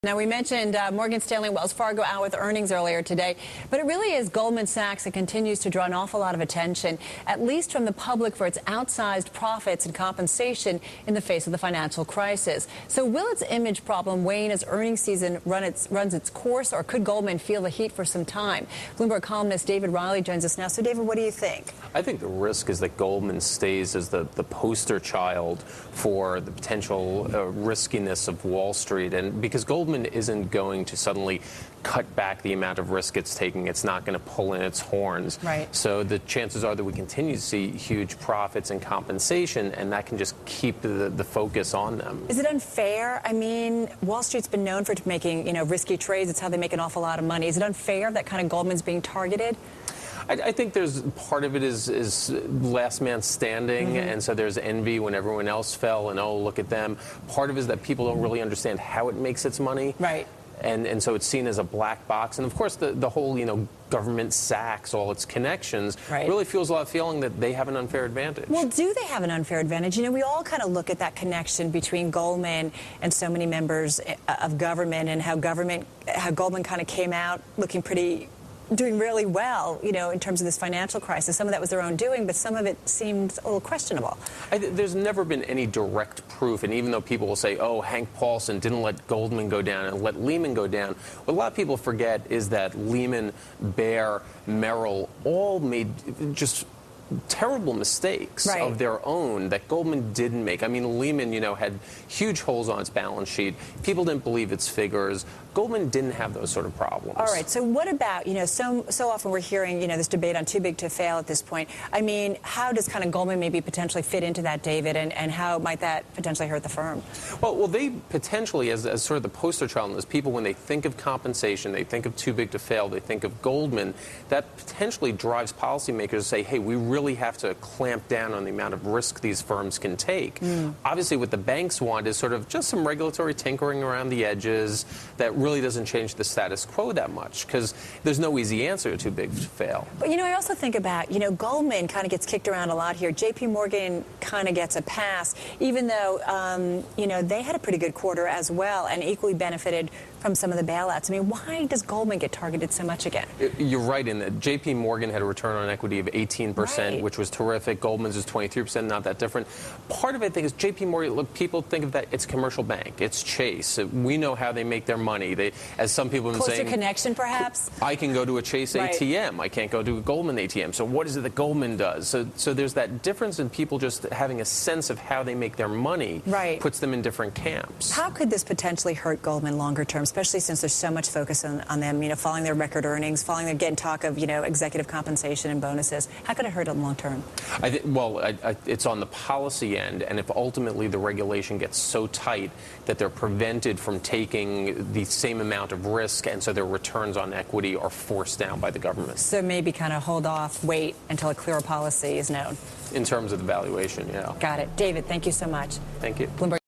Now, we mentioned Morgan Stanley and Wells Fargo out with earnings earlier today, but it really is Goldman Sachs that continues to draw an awful lot of attention, at least from the public, for its outsized profits and compensation in the face of the financial crisis. So will its image problem wane as earnings season runs its course, or could Goldman feel the heat for some time? Bloomberg columnist David Riley joins us now. So, David, what do you think? I think the risk is that Goldman stays as the poster child for the potential riskiness of Wall Street, and because Goldman isn't going to suddenly cut back the amount of risk it's taking. It's not going to pull in its horns. Right. So the chances are that we continue to see huge profits and compensation, and that can just keep the focus on them. Is it unfair? I mean, Wall Street's been known for making, risky trades. It's how they make an awful lot of money. Is it unfair that kind of Goldman's being targeted? I think there's part of it is last man standing, and so there's envy when everyone else fell, and oh, look at them. Part of it is that people don't really understand how it makes its money. Right. And so it's seen as a black box. And, of course, the whole, government Sachs, all its connections, really feels a lot of feeling that they have an unfair advantage. Well, do they have an unfair advantage? We all kind of look at that connection between Goldman and so many members of government, and how Goldman kind of came out looking doing really well, in terms of this financial crisis. Some of that was their own doing, but some of it seemed a little questionable. There's never been any direct proof, and even though people will say, oh, Hank Paulson didn't let Goldman go down and let Lehman go down, what a lot of people forget is that Lehman, Bear, Merrill all made just terrible mistakes of their own that Goldman didn't make. I mean, Lehman, had huge holes on its balance sheet. People didn't believe its figures. Goldman didn't have those sort of problems. All right. So what about, so often we're hearing, this debate on too big to fail at this point. I mean, how does kind of Goldman maybe potentially fit into that, David, and how might that potentially hurt the firm? Well, they potentially, as sort of the poster child on this, people, when they think of compensation, they think of too big to fail, they think of Goldman, that potentially drives policymakers to say, hey, we really have to clamp down on the amount of risk these firms can take. Obviously, what the banks want is sort of just some regulatory tinkering around the edges that really doesn't change the status quo that much, because there's no easy answer to too big to fail. But, I also think about, Goldman kind of gets kicked around a lot here. JP Morgan kind of gets a pass, even though, they had a pretty good quarter as well and equally benefited from some of the bailouts. I mean, why does Goldman get targeted so much again? You're right in that JP Morgan had a return on equity of 18%, which was terrific. Goldman's is 23%, not that different. Part of it, I think, is JP Morgan, look, people think of that, it's commercial bank, it's Chase. We know how they make their money. As some people have been saying, closer connection, perhaps? I can go to a Chase ATM. I can't go to a Goldman ATM. So what is it that Goldman does? So there's that difference in people just having a sense of how they make their money puts them in different camps. How could this potentially hurt Goldman longer term, especially since there's so much focus on them, following their record earnings, following their talk of, executive compensation and bonuses? How could it hurt them long term? It's on the policy end, and if ultimately the regulation gets so tight that they're prevented from taking the same amount of risk, and so their returns on equity are forced down by the government. So maybe kind of hold off, wait until a clearer policy is known. In terms of the valuation, yeah. Got it. David, thank you so much. Thank you. Bloomberg.